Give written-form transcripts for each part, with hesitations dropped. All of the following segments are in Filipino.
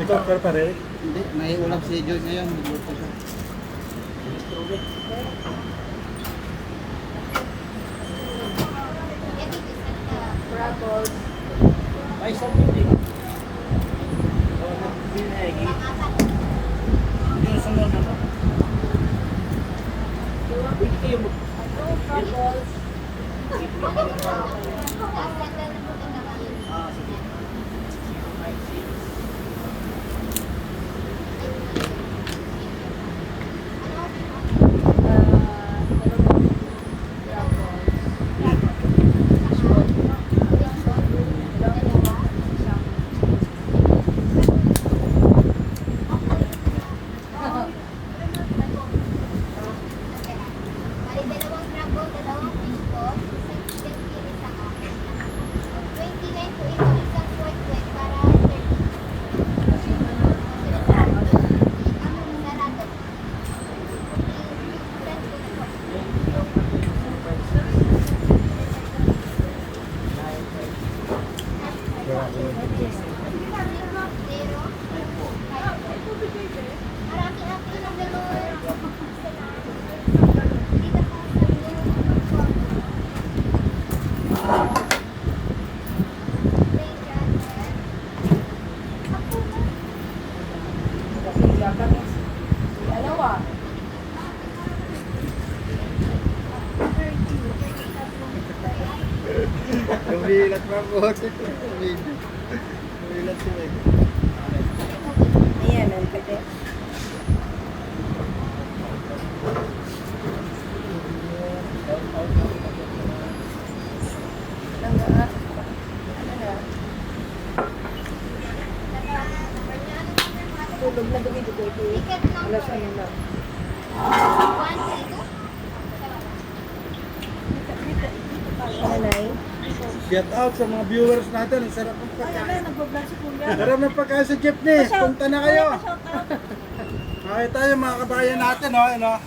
Ito, pero pare. Hindi, may ulam si Joy ngayon. Magluto siya. Brabos. Ay, sa hindi. Yung sunod na ba? Brabos. Kumilat pa po. Kumilat sila eh. Ayan, ang pwede. Tulog na dumi-dumi ito. Alas ano na. Nanay. Shout out sa mga viewers natin. Ang sarap ng pagkain. Nagbablog si Kuya. Sarap ng pagkain sa jeepney. Punta na kayo. Okay tayo mga kabayan natin. Oh, ano?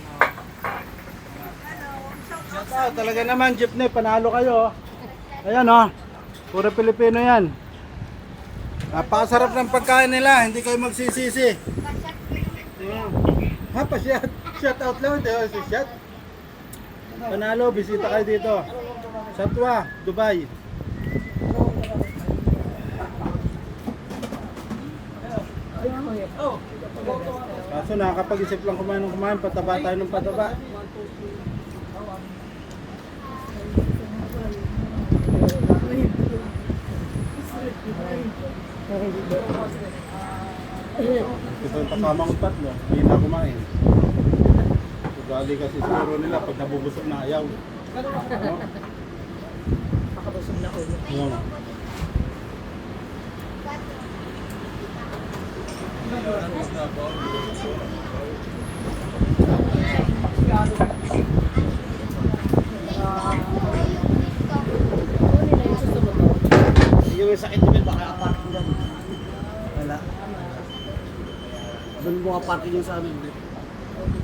Shout out. Talaga naman jeepney. Panalo kayo. Oh. Ayan oh. Puro Pilipino yan. Napakasarap ng pagkain nila. Hindi kayo magsisisi. Ha, pa-shout. Shout out lang. Hindi si shout. Panalo. Bisita kayo dito. Satwa, Dubai. Kaso nakakapag-isip lang kumain ng kumain, pataba tayo ng pataba. Ito yung takamang tatlo, hindi na kumain. Ugali kasi siguro nila pag nabubusog na ayaw. Pakabusog na ko. Yung. Yung sakit naman baka aparking dyan. Wala. Doon mo aparking yung sa amin.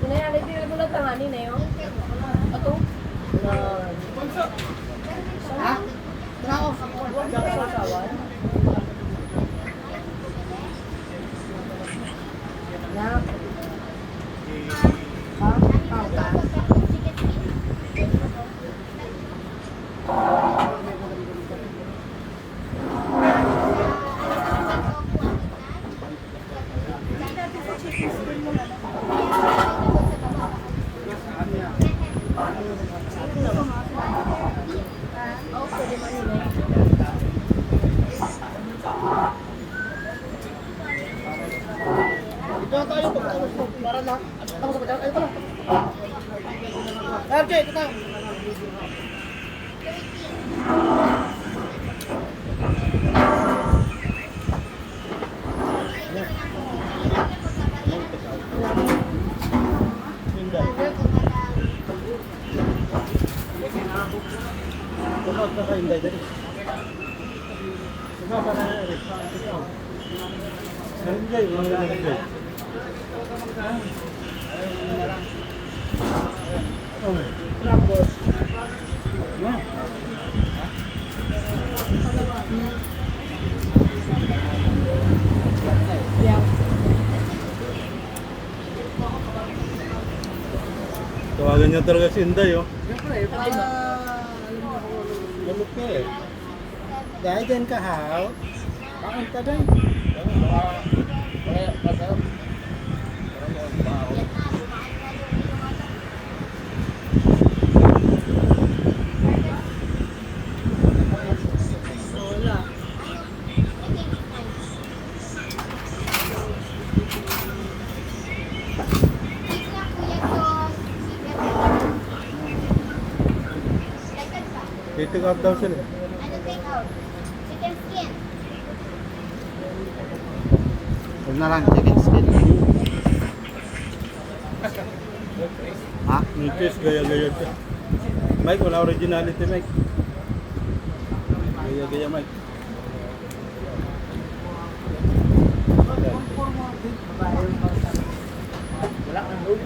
Kunayari, di na bulat ang anin na yun. Ato? Ha? Trao. Huwag ka sa asawan. Na? Ha? Pao ka? Ito tayo para lang. Ako sa pagkakas. Ayun pala. RJ, ito tayo. Tumat na kayo, hindi. Tumat na kayo. Hindi, wala na kayo. Brabos. Yeah. ganyan talaga si Inday, oh. Siyempre, para alam mo kung ano. Lamot ka eh. Dahil dyan ka, haw. Pakunta din. Wala. Pick up daw sila. Ano take out? Chicken skin. Huwag na lang, chicken skin. Ha? Yung cheese, gaya-gaya siya. Mike, wala originality, Mike. Gaya-gaya, Mike. Wala kang load.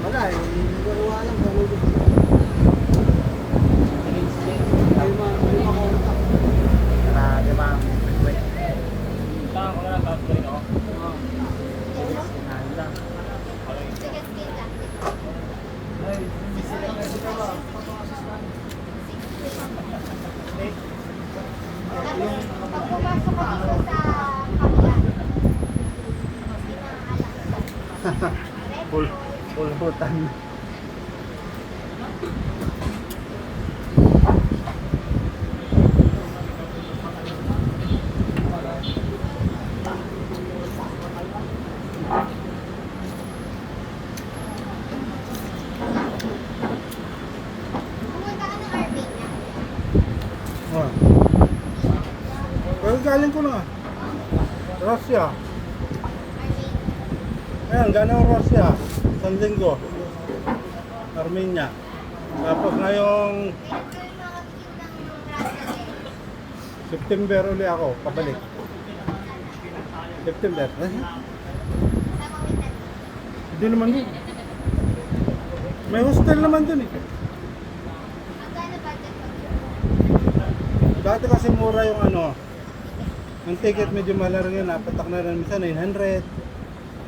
Wala eh, wala lang kung ano gusto mo. Ay, makontak. Di ba? Chicken skin lang. Tapos, pag pumasok ka dito sa kabila, hindi na alam. Pulputan. Pumunta ka ng Armenia. Oh. Pero galing ko na. Russia. Armenia. Ayan, galing Russia. San Linggo. Armenia. Tapos ngayong Kailan kayo makakikip ng Russia eh? September uli ako, pabalik. September. Sa Mawitan. Hindi naman yun. May hostel naman dun eh. Magkano budget mo? Dati kasi mura yung ano. Ang ticket medyo mahal rin yun. Napatak na rin minsan 900.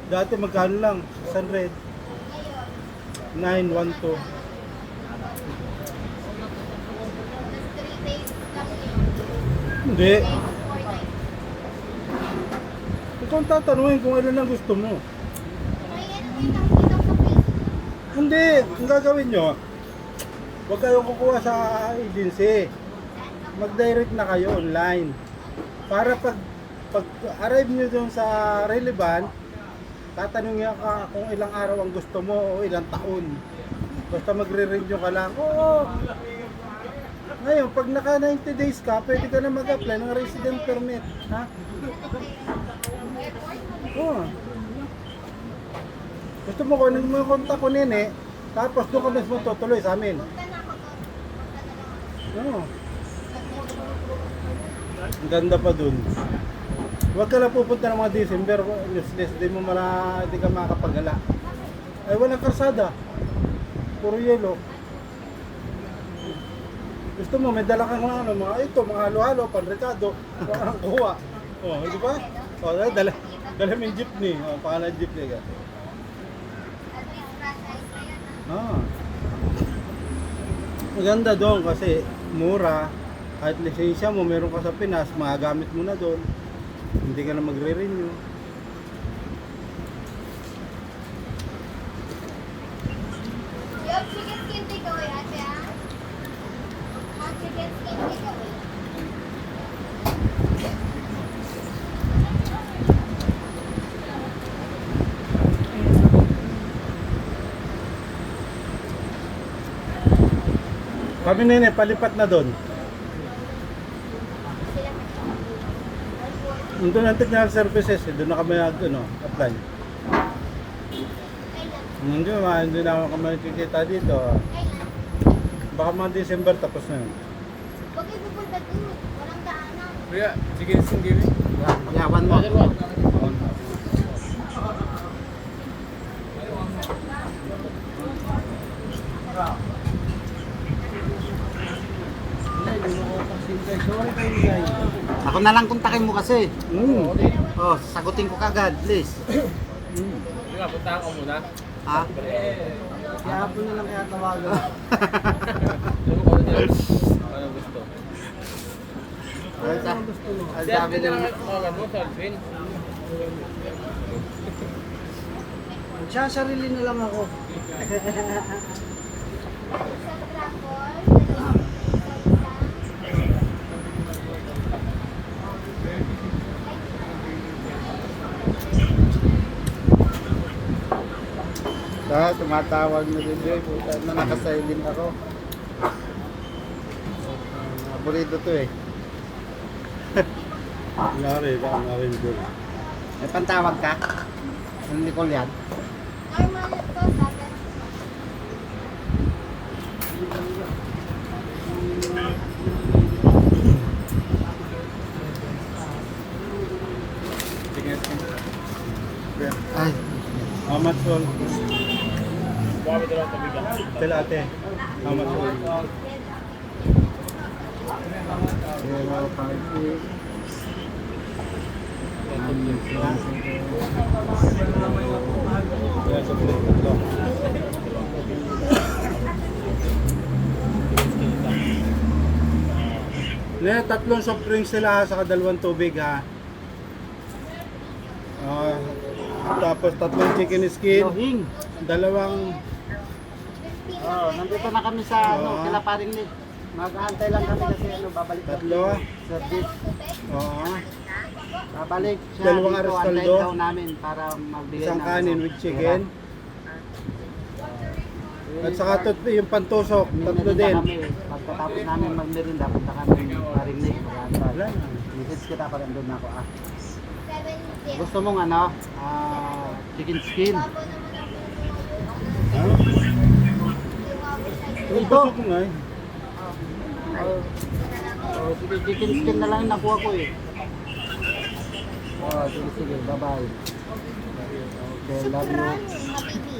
Dati magkano lang? 600. Ngayon, 912. tapos 3 days lang yun. Hindi. 3 days, 4 nights. Ikaw ang tatanungin kung ano lang gusto mo. May ano kayo nakikita ko sa Facebook. Hindi. Ang gagawin nyo, huwag kayong kukuha sa agency. Mag-direct na kayo online. Para pag arrive nyo dun sa relevant, tatanungin ka kung ilang araw ang gusto mo o ilang taon. Basta magre-renew ka lang. Oo. Ngayon, pag naka 90 days ka, pwede ka na mag-apply ng resident permit. Ha? Oo. Gusto mo kunin mo yung kontak ko nene, tapos doon ka mismo tutuloy sa amin. Punta na ako doon. Punta na lang ako. Oo. Ang ganda pa dun. Huwag ka lang pupunta ng mga December, useless, di ka makakapagala. Ay walang karsada. Puro yelo. Gusto mo, may dala kang mga ano, mga halo-halo, panrekado, parang kuha. Oh, di ba? Oh, dala mo yung jeepney. Oh, pangalan jeepney ka. At least franchise na yan. Ah. Maganda doon kasi mura. Kahit lisensya mo, meron ka sa Pinas, magagamit mo na doon. Hindi ka na magre-renew. Yung chicken skin takeaway, ate ah. Ang chicken skin takeaway. Kami nene, palipat na doon. Sila Doon ang technical services, doon na kami apply. kailan? Hindi na kami nakikita dito. Kailan? Baka mga December tapos na yun. Huwag kayo pupunta doon. Walang daanan. Kuya, chicken skin gini. Yeah, one more. Sorry kayo guys. Ako na lang kontakin mo kasi. Mm. Oh, sagutin ko kagad, please. Sige, puntahan ko muna. Ha? Kaya hapon na lang kaya tawagan. Ano gusto? Ang sabi ng... tawagan mo, Salvin. Magsasarili na lang ako. Isang truffle, Tumatawag na din yun. Puta na nakasilin ako. Paborito to eh. Nari doon. May pantawag ka? Ano Nicole yan? normal to, dapat. Ay, How much all? Baka ba dalawang tabigan? Tell ate. How much all? 058. Kaya sa plate tatlo. Tatlong soft drinks sila ha, saka dalawang tubig ha. Tapos tatlong chicken skin, Lohing. dalawang Oh, nandito na kami sa Oo. kila paring Nick. Mag-aantay lang kami kasi babalik kami. tatlo. Service. Oo. Babalik siya Dalawang dito, ariscaldo. antayin daw namin para magbigay Isang ng kanin with chicken. At saka yung pantusok, tatlo Merienda din. Kami. Pagkatapos namin magmerinda, punta kami paring Nick. Mag-aantay. Wala na. Message kita pa rin doon ako. 7-0. Gusto mong ano? Chicken skin. Babo naman ako. Ha? Yung Ito. Ito nga eh. Oh, sige, chicken skin na lang yung nakuha ko eh. Oh, sige, sige. Bye-bye. Okay, love you. Run, habibi.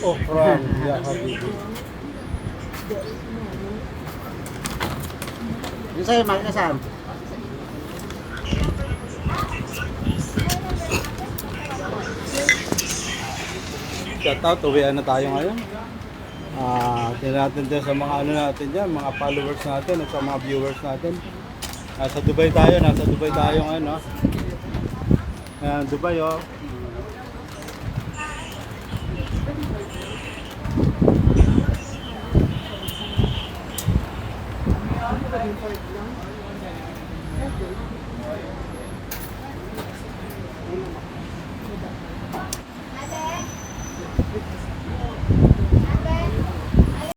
Oh, Fran. Yeah, habibi. Yung sa'yo, Mark, nasaan? Shout out, uwian na tayo ngayon. Tingnan natin din sa mga ano natin dyan, mga followers natin at sa mga viewers natin. Nasa Dubai tayo ngayon, no? Ayan, Dubai, oh.